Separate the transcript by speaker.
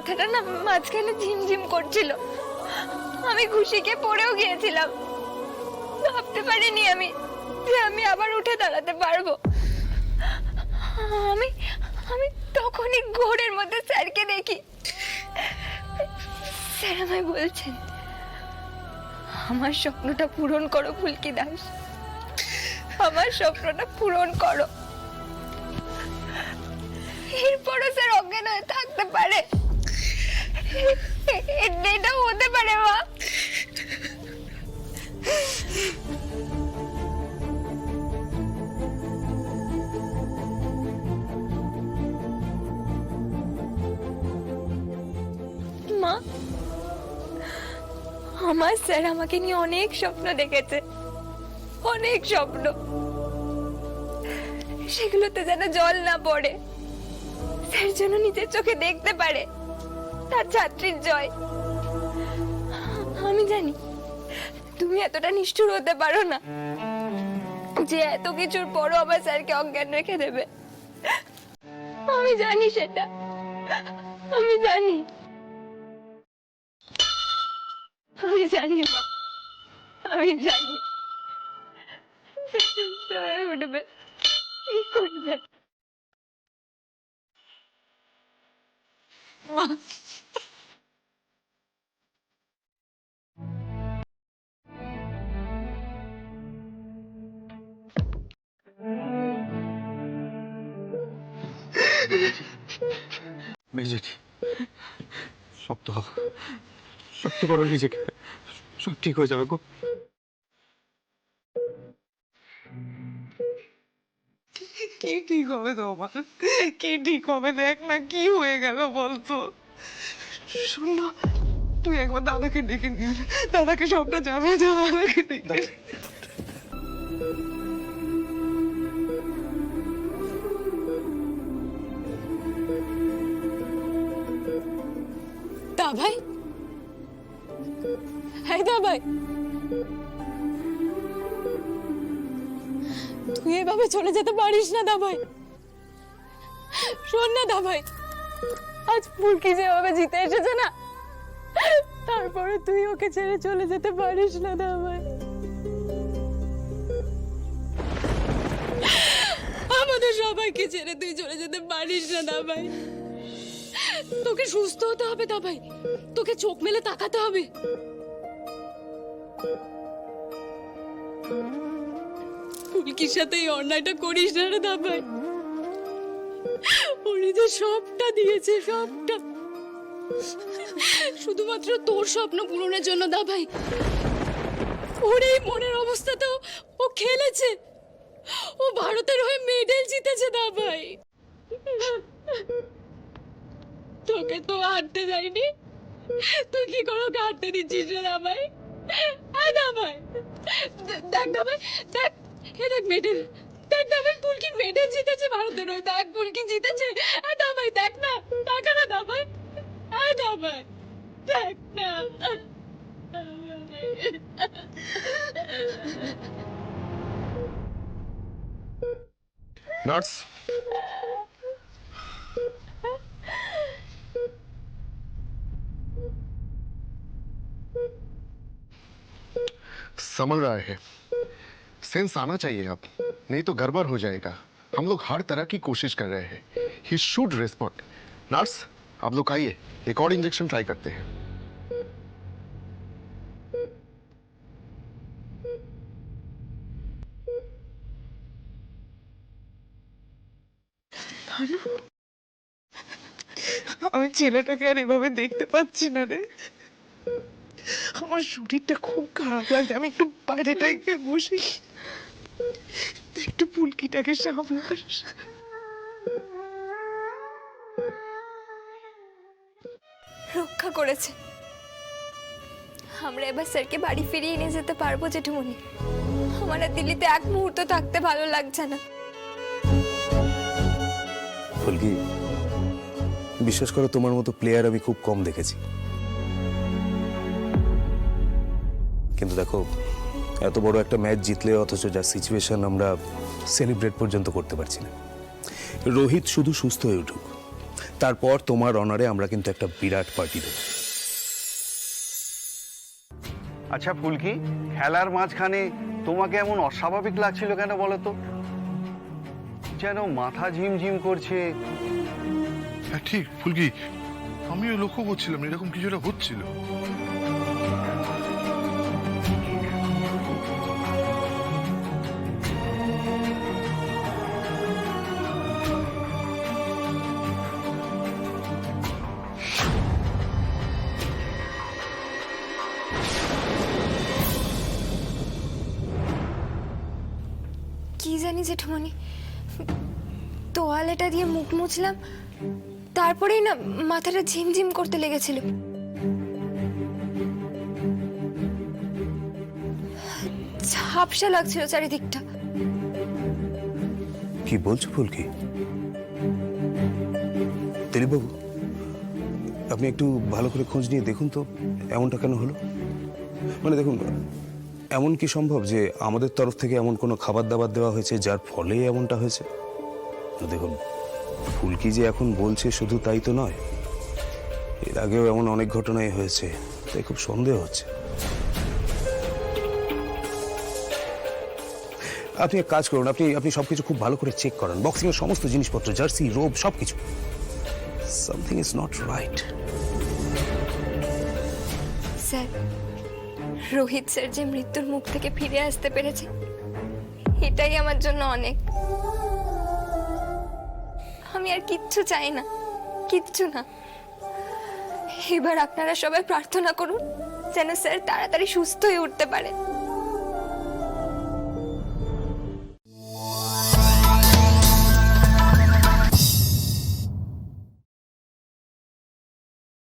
Speaker 1: মাথাটা না মাঝখানে ঝিমঝিম করছিল। আমি খুশিকে পড়েও গিয়েছিলাম। ভাবতে পারিনি আমি যে আমি আবার উঠে দাঁড়াতে পারবো। আমি আমি তখনই ঘোরের মধ্যে স্যারকে দেখি। স্যার আমায় বলছেন, আমার স্বপ্নটা পূরণ করো ফুলকি দাস, আমার স্বপ্নটা পূরণ করো। এরপরও স্যার অজ্ঞান হয়ে থাকতে পারে? এটাও হতে পারে মা? মা, আমার স্যার আমাকে নিয়ে অনেক স্বপ্ন দেখেছে, অনেক স্বপ্ন। সেগুলোতে যেন জল না পড়ে, স্যার যেন নিজের চোখে দেখতে পারে তার ছাত্রীর জয়। আমি জানি তুমি এতটা নিষ্ঠুর হতে পারো না যে এত কিছুর পরও আমার স্যারকে অজ্ঞান রেখে দেবে। আমি জানি সেটা, আমি জানি, আমি জানি মা, আমি জানি। উঠবে কি করবে মা?
Speaker 2: মেজেকি শক্ত হও, শক্ত করো নিজেকে, সব ঠিক হয়ে যাবে গো।
Speaker 3: কি ঠিক হবে তোমার? কি ঠিক হবে? দেখ না কি হয়ে গেল বলতো। শোন না, তুই একবার দাদাকে ডেকে নিয়ে আয়। দাদাকে সবটা জানা, দাদাকে ডেকে
Speaker 4: দা ভাই, হ্যাঁ দা ভাই, তুই এভাবে চলে যেতে পারিস না দা ভাই। শোন না দা ভাই, আজ ফুলকি যেভাবে জিতে এসেছে না, তারপরে তুই ওকে ছেড়ে চলে যেতে পারিস না দা ভাই। আমাদের সবাইকে ছেড়ে তুই চলে যেতে পারিস না দা ভাই। তোকে সুস্থ হতে হবে দা ভাই, তোকে চোখ মেলে তাকাতে হবে। ফুলকির সাথে এই অন্যায়টা করিস না রে দা ভাই। ও নিজের সবটা দিয়েছে, সবটা শুধুমাত্র তোর স্বপ্ন পূরণের জন্য দা ভাই। ওর এই মনের অবস্থাতেও ও খেলেছে, ও ভারতের হয়ে মেডেল জিতেছে দা ভাই। তোকে তো হাঁটতে যায়নি, তুই কি করে ওকে হাঁটতে দিচ্ছিস রে দা ভাই? হ্যাঁ দা ভাই, দেখ দা ভাই, দেখ, এ দেখ মেডেল, দেখ দা ভাই, ফুলকি মেডেল জিতেছে ভারতের হয়ে, দেখ ফুলকি জিতেছে। হ্যাঁ দা ভাই, দেখ না, টাকা না দা ভাই, হ্যাঁ দা ভাই, দেখ না।
Speaker 2: নার্স, संभल रहा है, सेंस आना चाहिए अब, नहीं तो गड़बड़ हो जाएगा। हम लोग हर तरह की कोशिश कर रहे हैं। He should respond. नर्स, आप लोग आइए, एक और इंजेक्शन ट्राई करते हैं।
Speaker 3: আমি ছেলেটাকে আর এভাবে দেখতে পাচ্ছি না রে। আমার শরীরটা খুব খারাপ লাগছে, আমি একটু বাইরেটাই গিয়ে বসি, একটু ফুলকিটাকে সামলাস।
Speaker 1: রক্ষা করেছে। আমরা এবার স্যারকে বাড়ি ফিরিয়ে নিয়ে যেতে পারবো জেঠুমনি। আমার আর দিল্লিতে এক মুহূর্ত থাকতে ভালো লাগছে না।
Speaker 5: ফুলকি, বিশ্বাস করো তোমার মতো প্লেয়ার আমি খুব কম দেখেছি, কিন্তু দেখো এত বড় একটা ম্যাচ জিতলে অথচ যা সিচুয়েশন আমরা সেলিব্রেট পর্যন্ত করতে পারছি না। রোহিত শুধু সুস্থ হয়ে উঠুক, তারপর তোমার অনারে আমরা কিন্তু একটা বিরাট পার্টি দেব।
Speaker 6: আচ্ছা ফুলকি, খেলার মাঝখানে তোমাকে এমন অস্বাভাবিক লাগছিল কেন বলো তো? যেন মাথা ঝিমঝিম করছে।
Speaker 2: হ্যাঁ ঠিক ফুলকি, আমিও লক্ষ্য করছিলাম এরকম কিছু একটা হচ্ছিল।
Speaker 1: কি জানি জেঠুমনি, তোয়ালেটা দিয়ে মুখ মুছলাম, তারপরেই না মাথাটা ঝিমঝিম করতে লেগেছিল। ঝাপসা লাগছিল চারিদিকটা।
Speaker 5: কি বলছো ফুলকি? দিলীপবাবু, আপনি একটু ভালো করে খোঁজ নিয়ে দেখুন তো এমনটা কেন হলো। মানে দেখুন, এমন কি সম্ভব যে আমাদের তরফ থেকে এমন কোনো খাবার দাবার দেওয়া হয়েছে যার ফলে এমনটা হয়েছে? তো দেখুন, ফুলকি যে এখন বলছে শুধু তাই তো নয়, এর আগেও এমন অনেক ঘটনাই হয়েছে, তাই খুব সন্দেহ হচ্ছে। আপনি এক কাজ করুন, আপনি সবকিছু খুব ভালো করে চেক করান, বক্সিং এর সমস্ত জিনিসপত্র, জার্সি, রোব, সবকিছু। Something is not right.
Speaker 1: Sir, Rohit sir যে মৃত্যুর মুখ থেকে ফিরে আসতে পেরেছে, এটাই আমার জন্য অনেক। আমি আর কিচ্ছু চাই না, কিচ্ছু না। এবার আপনারা সবাই প্রার্থনা করুন যেন স্যার তাড়াতাড়ি সুস্থ হয়ে উঠতে পারে।